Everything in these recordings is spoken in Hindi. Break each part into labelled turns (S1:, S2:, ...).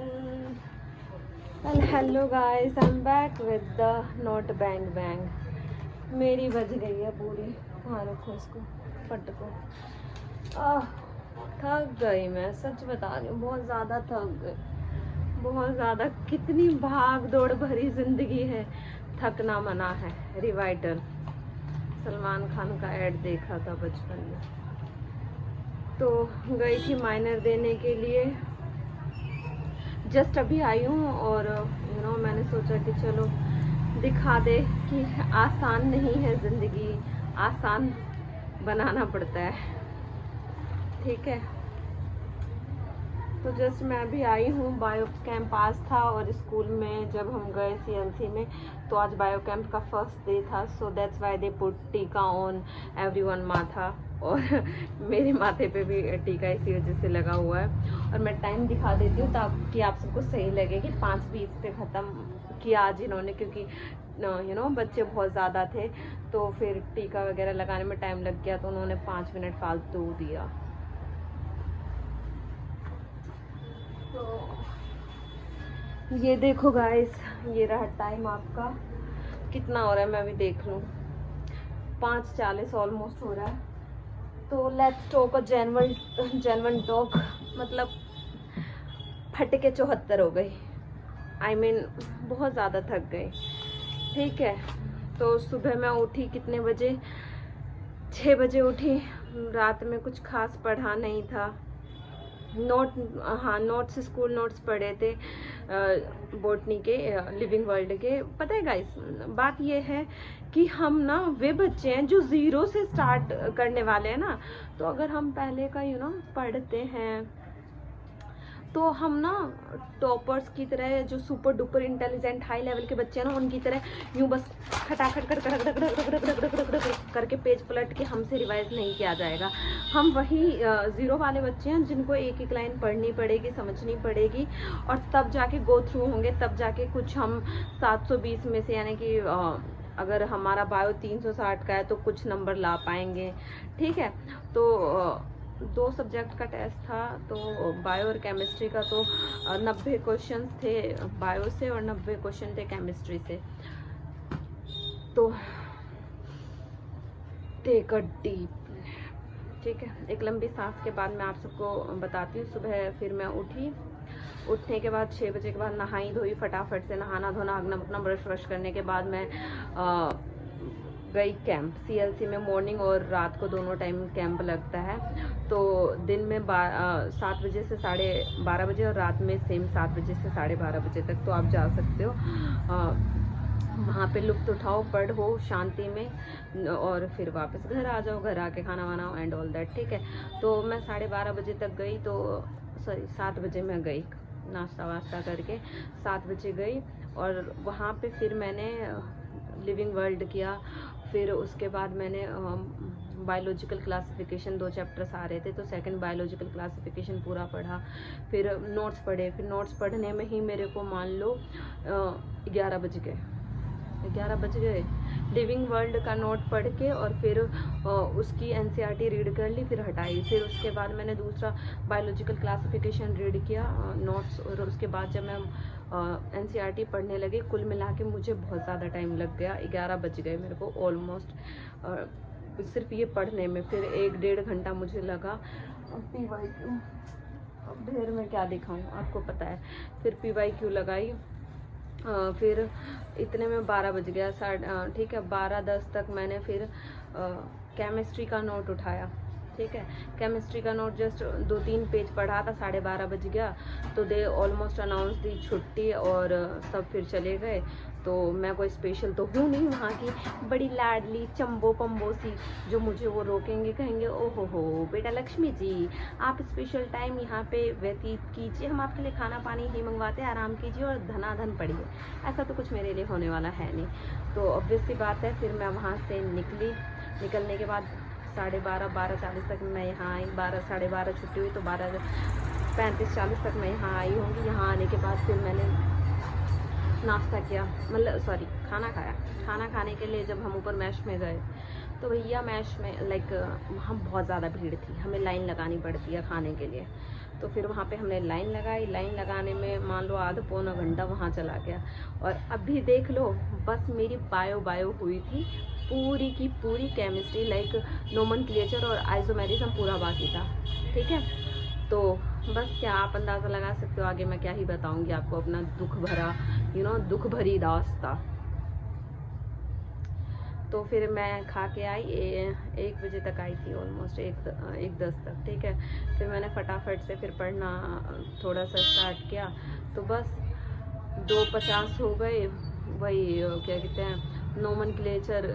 S1: Well, hello guys, I'm back with the not bang bang. मेरी बज गई है पूरी। कहाँ रखो इसको, पट को। थक गई मैं, सच बता रही हूँ, बहुत ज़्यादा थक गई, बहुत ज़्यादा। कितनी भाग दौड़ भरी जिंदगी है, थकना मना है। रिवाइटल सलमान खान का ऐड देखा था बचपन में, तो गई थी माइनर देने के लिए। जस्ट अभी आई हूँ और मैंने सोचा कि चलो दिखा दे कि आसान नहीं है ज़िंदगी, आसान बनाना पड़ता है। ठीक है, तो जस्ट मैं अभी आई हूँ। बायो कैंप पास था और स्कूल में जब हम गए CLC में, तो आज बायो कैंप का फर्स्ट डे था। So that's why they put टीका ऑन एवरीवन माथा, और मेरे माथे पे भी टीका इसी वजह से लगा हुआ है। और मैं टाइम दिखा देती हूँ ताकि आप सबको सही लगे कि 5:20 पे ख़त्म किया आज इन्होंने, क्योंकि बच्चे बहुत ज़्यादा थे, तो फिर टीका वगैरह लगाने में टाइम लग गया, तो उन्होंने 5 मिनट फालतू दिया। तो ये देखो गाइस, ये रहा टाइम आपका। कितना हो रहा है मैं अभी देख लूँ, 5:40 ऑलमोस्ट हो रहा है। तो let's talk a genuine talk, मतलब फटके 74 हो गई। I mean, बहुत ज़्यादा थक गई। ठीक है, तो सुबह मैं उठी कितने बजे, 6 बजे उठी। रात में कुछ खास पढ़ा नहीं था। नोट्स स्कूल नोट्स पढ़े थे बॉटनी के, लिविंग वर्ल्ड के। पता है गाइस, बात ये है कि हम ना वे बच्चे हैं जो ज़ीरो से स्टार्ट करने वाले हैं ना। तो अगर हम पहले का पढ़ते हैं, तो हम ना टॉपर्स की तरह, जो super duper intelligent high level के बच्चे हैं ना, उनकी तरह यूँ बस खटाखट करके पेज पलट के हमसे रिवाइज नहीं किया जाएगा। हम वही ज़ीरो वाले बच्चे हैं जिनको एक एक लाइन पढ़नी पड़ेगी, समझनी पड़ेगी, और तब जाके गो थ्रू होंगे, तब जाके कुछ हम 720 में से, यानी कि अगर हमारा बायो 360 का है तो कुछ नंबर ला पाएंगे। ठीक है, तो 2 सब्जेक्ट का टेस्ट था, तो बायो और केमिस्ट्री का। तो 90 क्वेश्चन थे बायो से और 90 क्वेश्चन थे केमिस्ट्री से। तो टेक अ डीप, ठीक है, एक लंबी सांस के बाद मैं आप सबको बताती हूँ। सुबह फिर मैं उठने के बाद 6 बजे के बाद नहाई धोई फटाफट से, नहाना धोना अपना ब्रश व्रश करने के बाद मैं गई कैंप। CLC में मॉर्निंग और रात को दोनों टाइम कैंप लगता है। तो दिन में 7 बजे से 12:30 बजे, और रात में सेम 7 बजे से 12:30 बजे तक। तो आप जा सकते हो, वहाँ पे लुत्फ़ उठाओ, पढ़ो शांति में, और फिर वापस घर आ जाओ, घर आके खाना वाना एंड ऑल दैट। ठीक है, तो मैं 12:30 बजे तक गई, तो सॉरी 7 बजे मैं गई, नाश्ता वास्ता करके 7 बजे गई। और वहाँ पे फिर मैंने लिविंग वर्ल्ड किया। फिर उसके बाद मैंने बायोलॉजिकल क्लासिफिकेशन, 2 चैप्टर्स आ रहे थे, तो सेकंड बायोलॉजिकल क्लासिफिकेशन पूरा पढ़ा। फिर नोट्स पढ़े। फिर नोट्स पढ़ने में ही मेरे को मान लो 11 बज गए। लिविंग वर्ल्ड का नोट पढ़ के और फिर उसकी NCERT रीड कर ली, फिर हटाई। फिर उसके बाद मैंने दूसरा बायोलॉजिकल क्लासिफिकेशन रीड किया, नोट्स, और उसके बाद जब मैं NCERT पढ़ने लगी, कुल मिला के मुझे बहुत ज़्यादा टाइम लग गया। 11 बज गए मेरे को ऑलमोस्ट, सिर्फ ये पढ़ने में। फिर 1-1.5 घंटा मुझे लगा PYQ, अब ढेर में क्या दिखाऊं, आपको पता है। फिर PYQ लगाई, फिर इतने में 12 बज गया। ठीक है, 12:10 तक मैंने फिर केमिस्ट्री का नोट उठाया। ठीक है, केमिस्ट्री का नोट जस्ट 2-3 पेज पढ़ा था, 12:30 बज गया। तो दे ऑलमोस्ट अनाउंस दी छुट्टी, और सब फिर चले गए। तो मैं कोई स्पेशल तो हूँ नहीं वहाँ की बड़ी लाडली चंबो पम्बो सी, जो मुझे वो रोकेंगे, कहेंगे ओहो हो बेटा लक्ष्मी जी, आप स्पेशल टाइम यहाँ पे व्यतीत कीजिए, हम आपके लिए खाना पानी ही मंगवाते हैं, आराम कीजिए और धनाधन पढ़िए। ऐसा तो कुछ मेरे लिए होने वाला है नहीं। तो ऑब्वियस सी बात है, फिर मैं वहाँ से निकलने के बाद 12:30 तक मैं यहाँ आई। 12:30 छुट्टी हुई, तो 12:35-40 तक मैं यहाँ आई होंगी। यहाँ आने के बाद फिर मैंने नाश्ता किया, मतलब सॉरी खाना खाया। खाना खाने के लिए जब हम ऊपर मैश में गए, तो भैया मैश में लाइक वहाँ बहुत ज़्यादा भीड़ थी, हमें लाइन लगानी पड़ती है खाने के लिए। तो फिर वहाँ पे हमने लाइन लगाई, लाइन लगाने में मान लो आधा पौना घंटा वहाँ चला गया। और अभी देख लो, बस मेरी बायो हुई थी, पूरी की पूरी केमिस्ट्री लाइक नोमेनक्लेचर और आइसोमेरिज्म पूरा बाकी था। ठीक है, तो बस क्या आप अंदाज़ा लगा सकते हो आगे मैं क्या ही बताऊँगी आपको, अपना दुख भरा दुख भरी दास्तां। तो फिर मैं खा के आई, 1 बजे तक आई थी, ऑलमोस्ट 1:10 तक। ठीक है, फिर मैंने फटाफट से फिर पढ़ना थोड़ा सा स्टार्ट किया। तो बस 2:50 हो गए, वही क्या कहते हैं नोमेनक्लेचर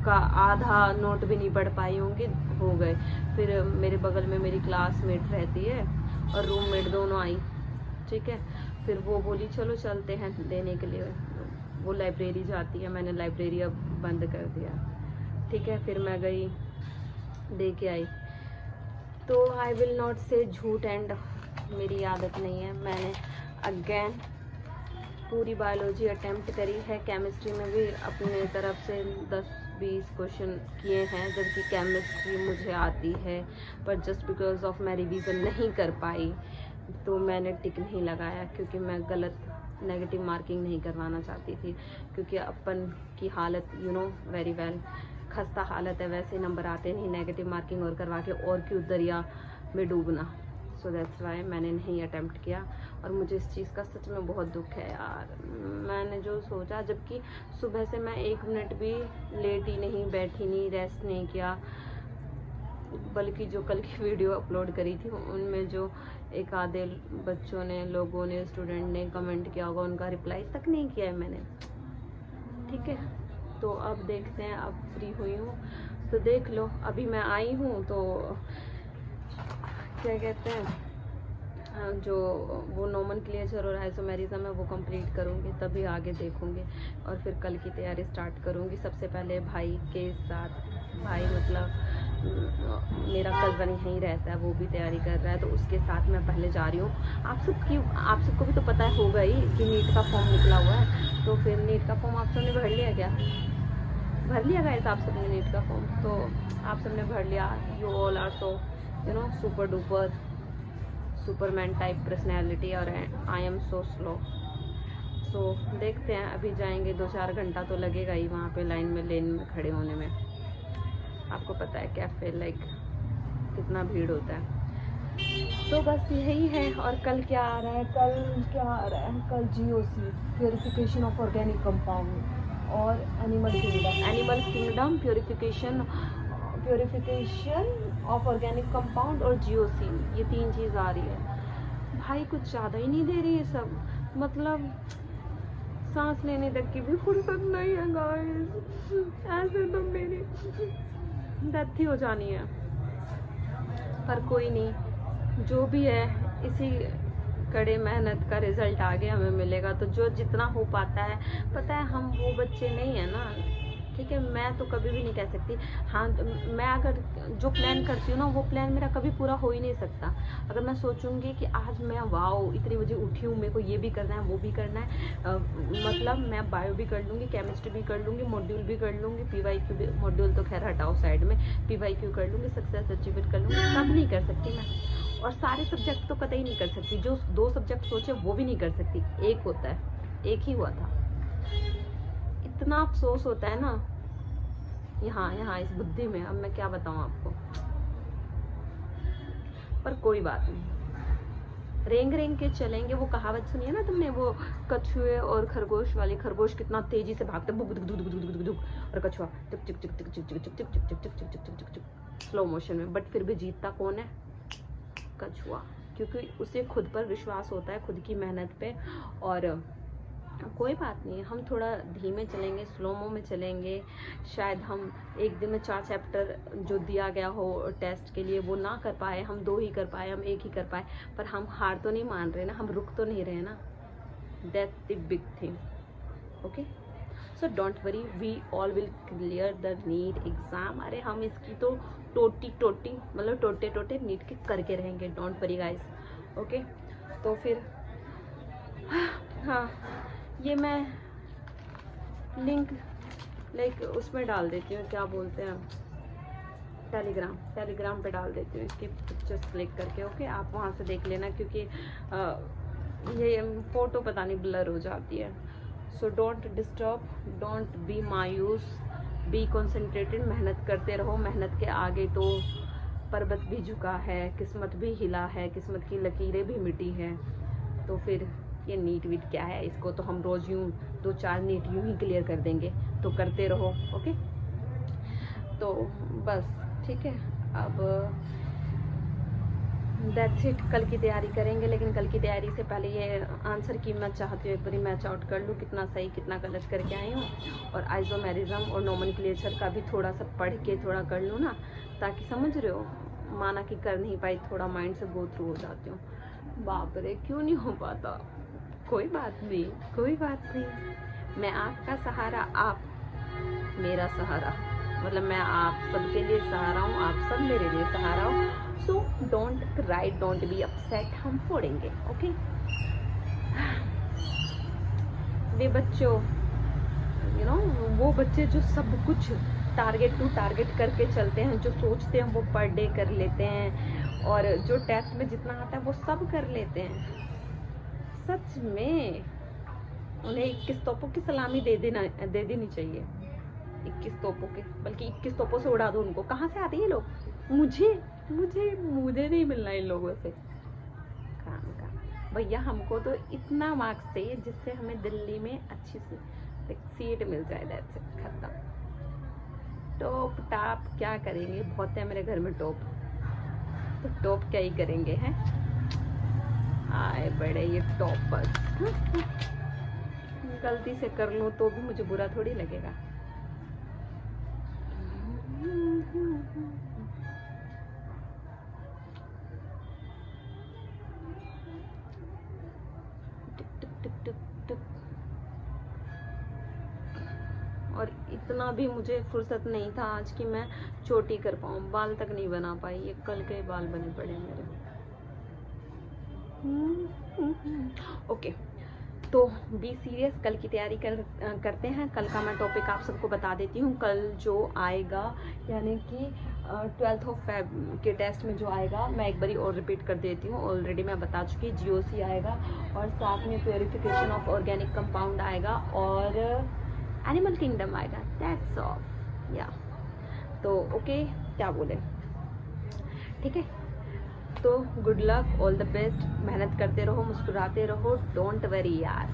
S1: का आधा नोट भी नहीं पढ़ पाई होंगी, हो गए। फिर मेरे बगल में मेरी क्लासमेट रहती है और रूममेट दोनों आई। ठीक है, फिर वो बोली चलो चलते हैं देने के लिए, वो लाइब्रेरी जाती है, मैंने लाइब्रेरी अब बंद कर दिया। ठीक है, फिर मैं गई दे के आई। तो आई विल नॉट से झूठ, एंड मेरी आदत नहीं है, मैंने अगेन पूरी बायोलॉजी अटेम्प्ट करी है। केमिस्ट्री में भी अपने तरफ से 10-20 क्वेश्चन किए हैं, जबकि केमिस्ट्री मुझे आती है, पर जस्ट बिकॉज ऑफ मैं रिवीजन नहीं कर पाई तो मैंने टिक नहीं लगाया, क्योंकि मैं गलत नेगेटिव मार्किंग नहीं करवाना चाहती थी। क्योंकि अपन की हालत वेरी वेल खस्ता हालत है, वैसे नंबर आते नहीं, नेगेटिव मार्किंग और करवा के और क्यों दरिया में डूबना। सो दैट्स वाई मैंने नहीं अटेम्प्ट किया। और मुझे इस चीज़ का सच में बहुत दुख है यार, मैंने जो सोचा, जबकि सुबह से मैं 1 मिनट भी लेट ही नहीं, बैठी नहीं, रेस्ट नहीं किया। बल्कि जो कल की वीडियो अपलोड करी थी उनमें जो एक आधे बच्चों ने, लोगों ने, स्टूडेंट ने कमेंट किया होगा, उनका रिप्लाई तक नहीं किया है मैंने। ठीक है, तो अब देखते हैं, अब फ्री हुई हूँ तो देख लो। अभी मैं आई हूँ तो क्या कहते हैं जो वो नोमेनक्लेचर और आइसोमेरिज्म है वो कंप्लीट करूँगी, तभी आगे देखूँगी। और फिर कल की तैयारी स्टार्ट करूँगी। सबसे पहले भाई के साथ, भाई मतलब मेरा कज़न यहीं रहता है, वो भी तैयारी कर रहा है, तो उसके साथ मैं पहले जा रही हूँ। आप सबको भी तो पता होगा ही कि नीट का फॉर्म निकला हुआ है। तो फिर नीट का फॉर्म आप सबने भर लिया क्या? भर लिया गाइस आप सबने नीट का फॉर्म? तो आप सबने भर लिया। You all are so super duper Superman type personality, और आई एम सो स्लो। सो देखते हैं, अभी जाएंगे, 2-4 घंटा तो लगेगा ही वहाँ पे लाइन में, लेन में खड़े होने में। आपको पता है कैफे लाइक कितना भीड़ होता है। तो बस यही है। और कल क्या आ रहा है? कल GOC, purification of organic compound, और animal kingdom purification of organic compound, और GOC, ये 3 चीज़ आ रही है। भाई कुछ ज़्यादा ही नहीं दे रही है सब, मतलब सांस लेने तक की भी फुर्सत नहीं है गाइस। ऐसे तो मेरी डेथ ही हो जानी है, पर कोई नहीं, जो भी है इसी कड़े मेहनत का रिजल्ट आगे हमें मिलेगा। तो जो जितना हो पाता है, पता है हम वो बच्चे नहीं है ना। ठीक है, मैं तो कभी भी नहीं कह सकती हाँ, मैं अगर जो प्लान करती हूँ ना, वो प्लान मेरा कभी पूरा हो ही नहीं सकता। अगर मैं सोचूंगी कि आज मैं वाओ इतनी बजे उठी हूँ, मेरे को ये भी करना है, वो भी करना है, मतलब मैं बायो भी कर लूँगी, केमिस्ट्री भी कर लूँगी, मॉड्यूल भी कर लूँगी, PYQ भी, मॉड्यूल तो खैर हटाओ साइड में, PYQ कर लूँगी, सक्सेस अचीव कर लूँगी, सब नहीं कर सकती मैं। और सारे सब्जेक्ट तो कतई नहीं कर सकती, जो 2 सब्जेक्ट सोचे वो भी नहीं कर सकती। एक होता है, एक ही हुआ था। इतना अफसोस होता है ना यहाँ इस बुद्धि में, अब मैं क्या बताऊँ आपको। पर कोई बात नहीं, रेंग के चलेंगे। वो कहावत सुनी है ना तुमने, वो कछुए और खरगोश वाली? खरगोश कितना तेजी से भागते, और कछुआ चुक चुक चुक चुक चुक चुक चुक चुक चुक चुक चुक चुक चुक चुक चुक स्लो मोशन में, बट फिर भी जीतता कौन है? कछुआ, क्योंकि उसे खुद पर विश्वास होता है, खुद की मेहनत पे। और कोई बात नहीं, हम थोड़ा धीमे चलेंगे, स्लोमो में चलेंगे। शायद हम एक दिन में 4 चैप्टर जो दिया गया हो टेस्ट के लिए वो ना कर पाए, हम 2 ही कर पाए, हम 1 ही कर पाए, पर हम हार तो नहीं मान रहे ना, हम रुक तो नहीं रहे ना। That's the big thing. Okay, so don't worry, we all will clear the NEET exam. अरे हम इसकी तो टोटी मतलब टोटे नीट के करके रहेंगे, डोंट वरी गाइस। ओके, तो फिर हाँ, ये मैं लिंक लाइक उसमें डाल देती हूँ, क्या बोलते हैं टेलीग्राम पे डाल देती हूँ इसकी पिक्चर्स क्लिक करके। ओके, आप वहाँ से देख लेना, क्योंकि ये फ़ोटो पता नहीं ब्लर हो जाती है। So don't disturb, don't be मायूस, बी कॉन्सेंट्रेटेड। मेहनत करते रहो, मेहनत के आगे तो पर्वत भी झुका है, किस्मत भी हिला है, किस्मत की लकीरें भी मिटी हैं। तो फिर ये नीट वीट क्या है, इसको तो हम रोज़ यूँ 2-4 नीट यूँ ही क्लियर कर देंगे। तो करते रहो। ओके, तो बस ठीक है। अब दैट्स इट, कल की तैयारी करेंगे, लेकिन कल की तैयारी से पहले ये आंसर की मैं चाहती हूँ एक बारी मैच आउट कर लूँ, कितना सही कितना गलत करके आई हूँ। और आइसोमेरिज्म और नोमेनक्लेचर का भी थोड़ा सा पढ़ के थोड़ा कर लूँ ना, ताकि समझ रहे हो, माना कि कर नहीं पाई, थोड़ा माइंड से गो थ्रू हो जाती हूँ। बाप रे, क्यों नहीं हो पाता? कोई बात नहीं, कोई बात नहीं। मैं आपका सहारा, आप मेरा सहारा, मतलब मैं आप सबके लिए सहारा हूँ, आप सब मेरे लिए सहारा हो। So don't cry, don't be upset, हम फोड़ेंगे। ओके, वे बच्चों, यू नो, वो बच्चे जो सब कुछ टारगेट टू टारगेट करके चलते हैं, जो सोचते हैं वो पर डे कर लेते हैं, और जो टेस्ट में जितना आता है वो सब कर लेते हैं। सच में उन्हें 21 तोपों की सलामी दे देनी चाहिए। 21 तोपों के, बल्कि 21 तोपों से उड़ा दो उनको। कहाँ से आते हैं ये लोग? मुझे नहीं मिलना इन लोगों से काम का। भैया हमको तो इतना मार्क्स चाहिए जिससे हमें दिल्ली में अच्छी सी सीट मिल जाए। दैट्स इट, खत्म। टॉप टाप क्या करेंगे, बहुत है मेरे घर में टॉप, तो टॉप क्या ही करेंगे हैं। आए बड़े ये टॉपर, गलती से कर लूँ तो भी मुझे बुरा थोड़ी लगेगा। और इतना भी मुझे फुर्सत नहीं था आज कि मैं चोटी कर पाऊँ, बाल तक नहीं बना पाई। ये कल के बाल बने पड़े मेरे। ओके, तो बी सीरियस, कल की तैयारी करते हैं। कल का मैं टॉपिक आप सबको बता देती हूँ। कल जो आएगा, यानी कि 12 फेब के टेस्ट में जो आएगा, मैं एक बारी और रिपीट कर देती हूँ, ऑलरेडी मैं बता चुकी। GOC आएगा, और साथ में प्योरिफिकेशन ऑफ ऑर्गेनिक कंपाउंड आएगा, और एनिमल किंगडम आएगा। दैट्स ऑफ या। तो ओके, क्या बोले, ठीक है। तो good luck, all the best, मेहनत करते रहो, मुस्कुराते रहो, डोंट वरी यार।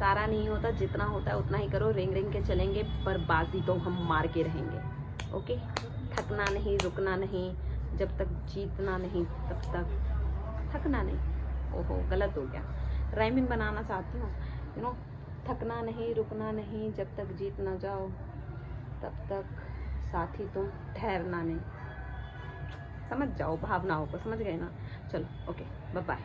S1: सारा नहीं होता, जितना होता है उतना ही करो। रेंग रेंग के चलेंगे, पर बाजी तो हम मार के रहेंगे। ओके, थकना नहीं, रुकना नहीं, जब तक जीतना नहीं तब तक थकना नहीं। ओहो, गलत हो गया। राइमिंग बनाना चाहती हूँ, यू नो, थकना नहीं, रुकना नहीं, जब तक जीत ना जाओ तब तक साथी तुम ठहरना नहीं। समझ जाओ भावनाओं को, समझ गए ना? चलो ओके, बाय बाय।